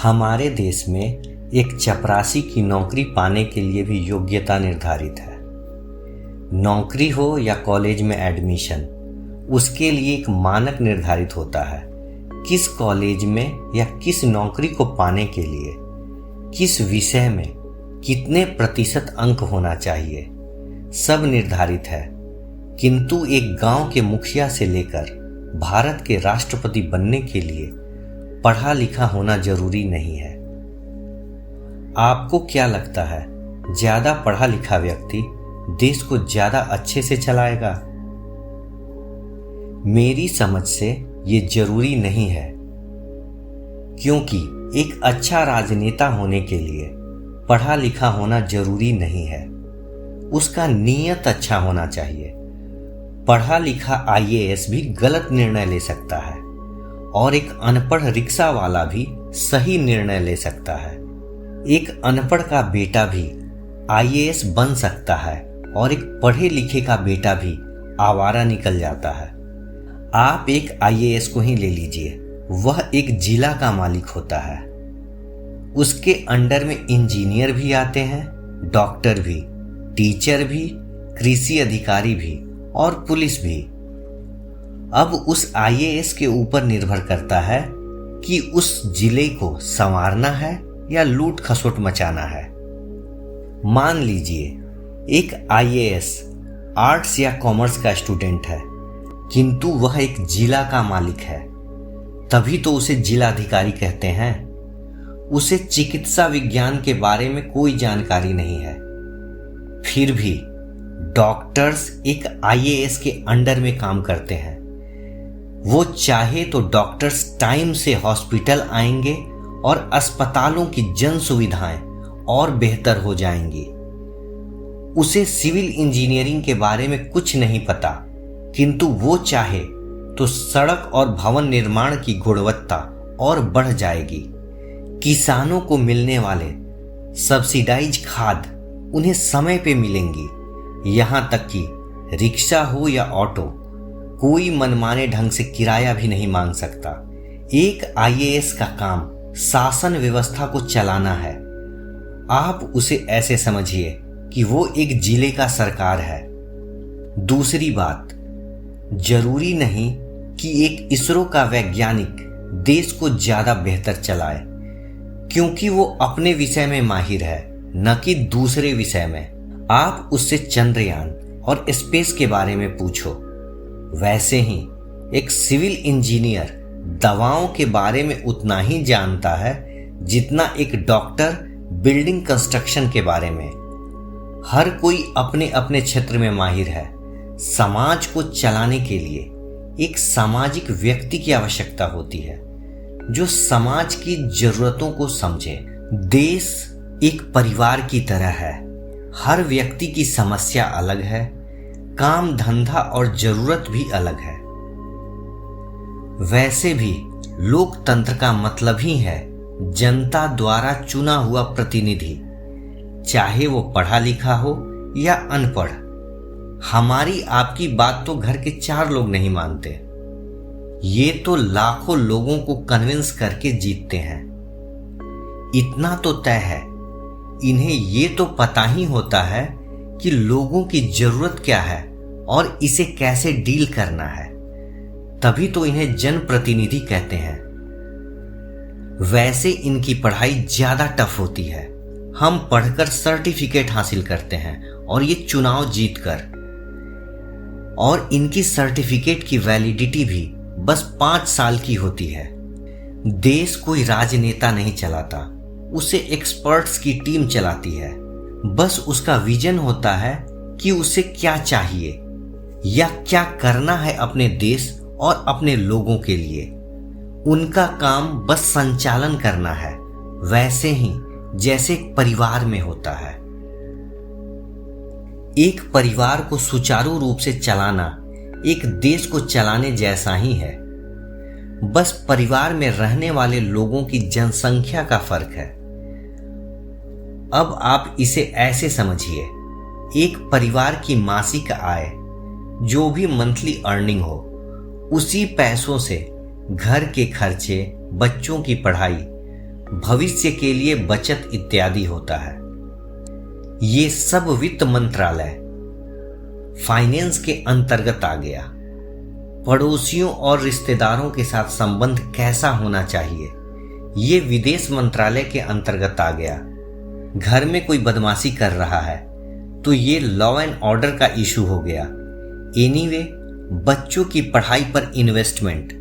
हमारे देश में एक चपरासी की नौकरी पाने के लिए भी योग्यता निर्धारित है। नौकरी हो या कॉलेज में एडमिशन, उसके लिए एक मानक निर्धारित होता है। किस कॉलेज में या किस नौकरी को पाने के लिए किस विषय में कितने प्रतिशत अंक होना चाहिए, सब निर्धारित है। किंतु एक गांव के मुखिया से लेकर भारत के राष्ट्रपति बनने के लिए पढ़ा लिखा होना जरूरी नहीं है। आपको क्या लगता है, ज्यादा पढ़ा लिखा व्यक्ति देश को ज्यादा अच्छे से चलाएगा? मेरी समझ से ये जरूरी नहीं है, क्योंकि एक अच्छा राजनेता होने के लिए पढ़ा लिखा होना जरूरी नहीं है, उसका नीयत अच्छा होना चाहिए। पढ़ा लिखा आईएएस भी गलत निर्णय ले सकता है और एक अनपढ़ रिक्शा वाला भी सही निर्णय ले सकता है। एक अनपढ़ का बेटा भी आईएएस बन सकता है और एक पढ़े लिखे का बेटा भी आवारा निकल जाता है। आप एक आईएएस को ही ले लीजिए, वह एक जिला का मालिक होता है। उसके अंडर में इंजीनियर भी आते हैं, डॉक्टर भी, टीचर भी, कृषि अधिकारी भी और पुलिस भी। अब उस आईएएस के ऊपर निर्भर करता है कि उस जिले को संवारना है या लूट खसोट मचाना है। मान लीजिए एक आईएएस आर्ट्स या कॉमर्स का स्टूडेंट है, किंतु वह एक जिला का मालिक है, तभी तो उसे जिलाधिकारी कहते हैं। उसे चिकित्सा विज्ञान के बारे में कोई जानकारी नहीं है, फिर भी डॉक्टर्स एक आईएएस के अंडर में काम करते हैं। वो चाहे तो डॉक्टर्स टाइम से हॉस्पिटल आएंगे और अस्पतालों की जन सुविधाएं और बेहतर हो जाएंगी। उसे सिविल इंजीनियरिंग के बारे में कुछ नहीं पता, किंतु वो चाहे तो सड़क और भवन निर्माण की गुणवत्ता और बढ़ जाएगी। किसानों को मिलने वाले सब्सिडाइज खाद उन्हें समय पे मिलेंगी। यहाँ तक कि रिक्शा हो या ऑटो, कोई मनमाने ढंग से किराया भी नहीं मांग सकता। एक आईएएस का काम शासन व्यवस्था को चलाना है। आप उसे ऐसे समझिए कि वो एक जिले का सरकार है। दूसरी बात, जरूरी नहीं कि एक इसरो का वैज्ञानिक देश को ज्यादा बेहतर चलाए, क्योंकि वो अपने विषय में माहिर है, न कि दूसरे विषय में। आप उससे चंद्रयान और स्पेस के बारे में पूछो। वैसे ही एक सिविल इंजीनियर दवाओं के बारे में उतना ही जानता है जितना एक डॉक्टर बिल्डिंग कंस्ट्रक्शन के बारे में। हर कोई अपने अपने क्षेत्र में माहिर है। समाज को चलाने के लिए एक सामाजिक व्यक्ति की आवश्यकता होती है, जो समाज की जरूरतों को समझे। देश एक परिवार की तरह है। हर व्यक्ति की समस्या अलग है, काम धंधा और जरूरत भी अलग है। वैसे भी लोकतंत्र का मतलब ही है जनता द्वारा चुना हुआ प्रतिनिधि, चाहे वो पढ़ा लिखा हो या अनपढ़। हमारी आपकी बात तो घर के 4 लोग नहीं मानते, ये तो लाखों लोगों को कन्विंस करके जीतते हैं। इतना तो तय है, इन्हें ये तो पता ही होता है कि लोगों की जरूरत क्या है और इसे कैसे डील करना है, तभी तो इन्हें जनप्रतिनिधि कहते हैं। वैसे इनकी पढ़ाई ज्यादा टफ होती है। हम पढ़कर सर्टिफिकेट हासिल करते हैं और ये चुनाव जीतकर, और इनकी सर्टिफिकेट की वैलिडिटी भी बस 5 साल की होती है। देश कोई राजनेता नहीं चलाता, उसे एक्सपर्ट्स की टीम चलाती है। बस उसका विजन होता है कि उसे क्या चाहिए या क्या करना है अपने देश और अपने लोगों के लिए। उनका काम बस संचालन करना है, वैसे ही जैसे एक परिवार में होता है। एक परिवार को सुचारू रूप से चलाना एक देश को चलाने जैसा ही है। बस परिवार में रहने वाले लोगों की जनसंख्या का फर्क है। अब आप इसे ऐसे समझिए, एक परिवार की मासिक आय, जो भी मंथली अर्निंग हो, उसी पैसों से घर के खर्चे, बच्चों की पढ़ाई, भविष्य के लिए बचत इत्यादि होता है। ये सब वित्त मंत्रालय फाइनेंस के अंतर्गत आ गया। पड़ोसियों और रिश्तेदारों के साथ संबंध कैसा होना चाहिए, ये विदेश मंत्रालय के अंतर्गत आ गया। घर में कोई बदमाशी कर रहा है तो ये लॉ एंड ऑर्डर का इशू हो गया। एनीवे, बच्चों की पढ़ाई पर इन्वेस्टमेंट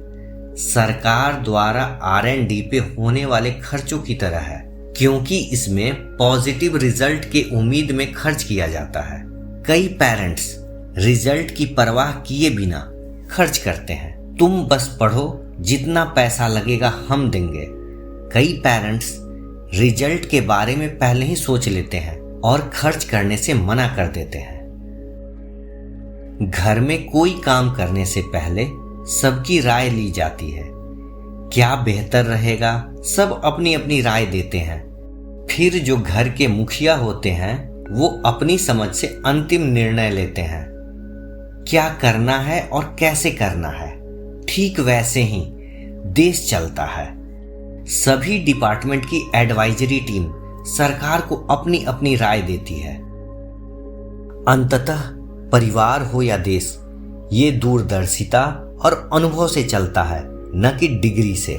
सरकार द्वारा R&D पे होने वाले खर्चों की तरह है, क्योंकि इसमें पॉजिटिव रिजल्ट के उम्मीद में खर्च किया जाता है। कई पेरेंट्स रिजल्ट की परवाह किए बिना खर्च करते हैं। तुम बस पढ़ो, जितना पैसा लगेगा हम देंगे। कई पेरेंट्स रिजल्ट के बारे में पहले ही सोच लेते हैं और खर्च करने से मना कर देते हैं। घर में कोई काम करने से पहले सबकी राय ली जाती है। क्या बेहतर रहेगा, सब अपनी अपनी राय देते हैं। फिर जो घर के मुखिया होते हैं वो अपनी समझ से अंतिम निर्णय लेते हैं, क्या करना है और कैसे करना है। ठीक वैसे ही देश चलता है। सभी डिपार्टमेंट की एडवाइजरी टीम सरकार को अपनी अपनी राय देती है। अंततः परिवार हो या देश, ये दूरदर्शिता और अनुभव से चलता है, न कि डिग्री से।